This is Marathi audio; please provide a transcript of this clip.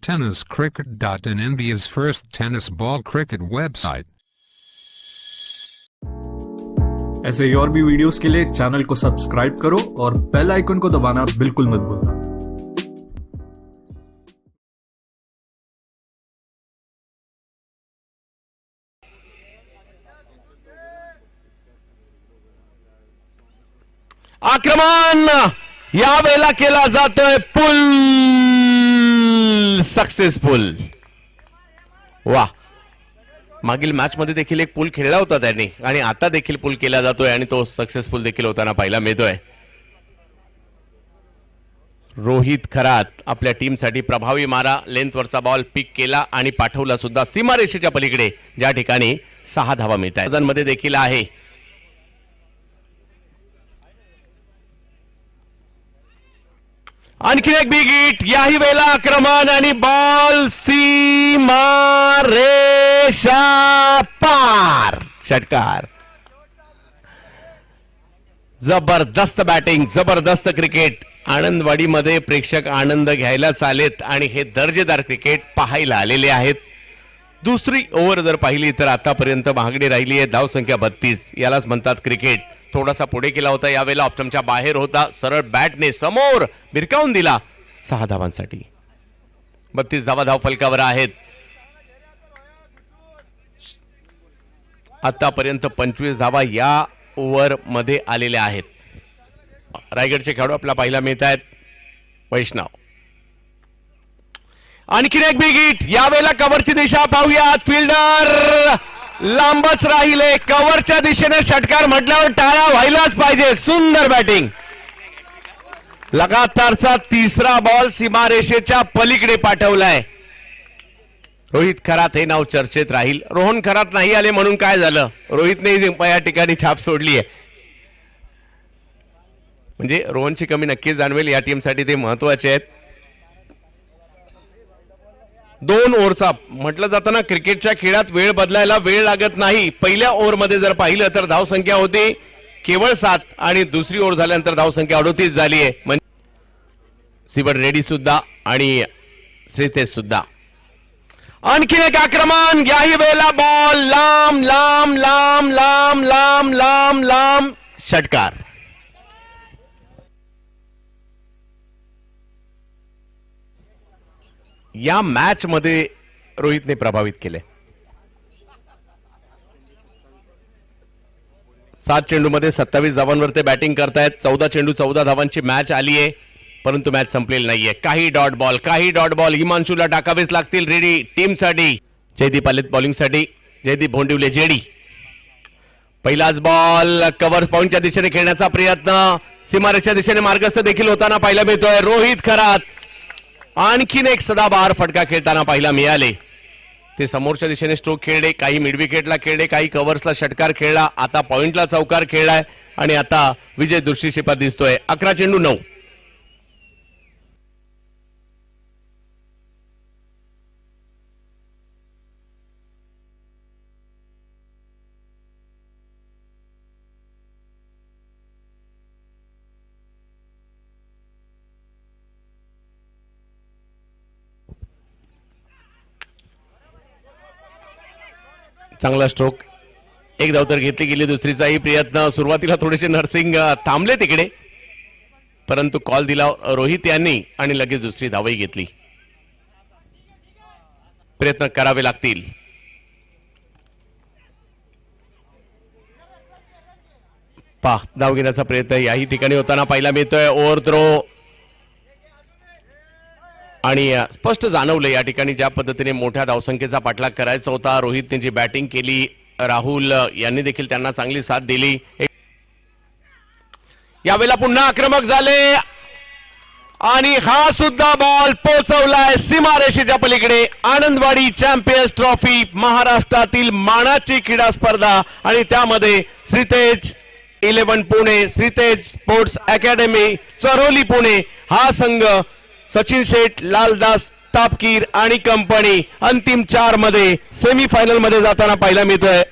tenniscricket.in, India's first tennis ball cricket website. ऐसे ही और भी वीडियोस के लिए चैनल को सब्सक्राइब करो और बेल आइकन को दबाना बिल्कुल मत भूलना। आक्रमण यावेळेला केला जातोय, पुल सक्सेसफुल। वा, मागील मॅच मध्ये देखील एक पूल खेळला होता त्यांनी आणि आता देखील पूल केला जातोय आणि तो सक्सेसफुल देखील होताना पाहायला मिळतोय। रोहित खरात आपल्या टीमसाठी प्रभावी मारा, लेंथवरचा बॉल पिक केला आणि पाठवला सुद्धा सीमारेषेच्या पलीकडे, ज्या ठिकाणी 6 धावा मिळतात। मध्ये देखील आहे। आणखी एक बिग हिट, याही वेळेला आक्रमण आणि बॉल सीमारेषा पार, षटकार। जबरदस्त बॅटिंग, जबरदस्त क्रिकेट। आनंदवाडीमध्ये प्रेक्षक आनंद घ्यायला आलेत आणि हे दर्जेदार क्रिकेट पाहायला आलेले आहेत। दुसरी ओव्हर जर पाहिली तर आतापर्यंत मागणी राहिली आहे धावसंख्या 32। यालाच म्हणतात क्रिकेट। थोडासा पुढे केला होता, यावेळेला ऑप्शनच्या बाहेर होता, सरळ बॅटने समोर भिरकावून दिला 6 धावांसाठी। 32 धावा धाव फलकावर आहेत। आतापर्यंत 25 धावा या ओव्हर मध्ये आलेल्या आहेत। रायगडचे खेळाडू आपल्याला पाहायला मिळत आहेत। वैष्णव, आणखी एक बिग हिट, यावेळेला कव्हरची दिशा पाहूयात। फिल्डर लांबच राहिले, कव्हरच्या दिशेने षटकार म्हटल्यावर टाळ्या व्हायलाच पाहिजे। सुंदर बॅटिंग, लगातारचा तिसरा बॉल सीमारेषेच्या पलीकडे पाठवलाय। रोहित खरात हे नाव चर्चेत राहील। रोहन खरात नाही आले म्हणून काय झालं, रोहितने या ठिकाणी छाप सोडली आहे। म्हणजे रोहनची कमी नक्कीच जाणवेल, या टीमसाठी ते महत्वाचे आहेत। 2 ओव्हरचा म्हटलं जातं ना, क्रिकेटच्या खेळात वेळ बदलायला वेळ लागत नाही। पहिल्या ओव्हरमध्ये जर पाहिलं तर धावसंख्या होती केवळ 7 आणि दुसरी ओव्हर झाल्यानंतर धावसंख्या 38 झाली आहे। म्हणजे सिबड रेड्डी सुद्धा आणि श्रीतेज सुद्धा। आणखी एक आक्रमण, याही वेळेला बॉल लांब लांब लांब लांब लांब लांब लांब, षटकार। या मॅच मध्ये रोहितने प्रभावित केले। 7 चेंडूमध्ये 27 धावांवर ते बॅटिंग करतायत। 14 चेंडू 14 धावांची मॅच आली आहे, परंतु मॅच संपलेली नाहीये। काही डॉट बॉल हिमांशूला टाकावेच लागतील रेडी टीमसाठी। जयदीप आलेत बॉलिंगसाठी, जयदीप भोंडिवले जेडी। पहिलाच बॉल कव्हर पॉइंटच्या दिशेने खेळण्याचा प्रयत्न, सीमारेषेच्या दिशेने मार्गस्थ देखील होताना पाहायला मिळतोय। रोहित खरात आणखीन एक सदाबहार फटका खेळताना पाहायला मिळाले। ते समोरच्या दिशेने स्ट्रोक खेळले, काही मिड विकेटला खेळले, काही कव्हर्सला षटकार खेळला, आता पॉइंटला चौकार खेळलाय आणि आता विजय दृष्टिक्षेपात दिसतोय। 11 चेंडू 9। चांगला स्ट्रोक, एक धाव तर घेतली गेली, दुसरीचाही प्रयत्न। सुरुवातीला थोडेसे नरसिंग थांबले तिकडे, परंतु कॉल दिला रोहित यांनी आणि लगेच दुसरी धावही घेतली। प्रयत्न करावे लागतील। धाव घेण्याचा प्रयत्न याही ठिकाणी होताना पाहायला मिळतोय। ओव्हर थ्रो आणि स्पष्ट जाणवलं या ठिकाणी ज्या पद्धतीने मोठ्या धावसंख्येचा पाठलाग करायचा होता। रोहितने जी बॅटिंग केली, राहुल यांनी देखील त्यांना चांगली साथ दिली। यावेळेला पुन्हा आक्रमक झाले आणि हा सुद्धा बॉल पोहोचवलाय सीमारेषेच्या पलीकडे। आनंदवाडी चॅम्पियन्स ट्रॉफी, महाराष्ट्रातील मानाची क्रीडा स्पर्धा आणि त्यामध्ये श्रीतेज 11 पुणे, श्रीतेज स्पोर्ट्स अकॅडमी चरोली पुणे हा संघ सचिन शेठ, लालदास तापकीर आणि कंपनी अंतिम 4 मध्ये सेमीफायनल मध्ये जाताना पाहायला मिळतोय।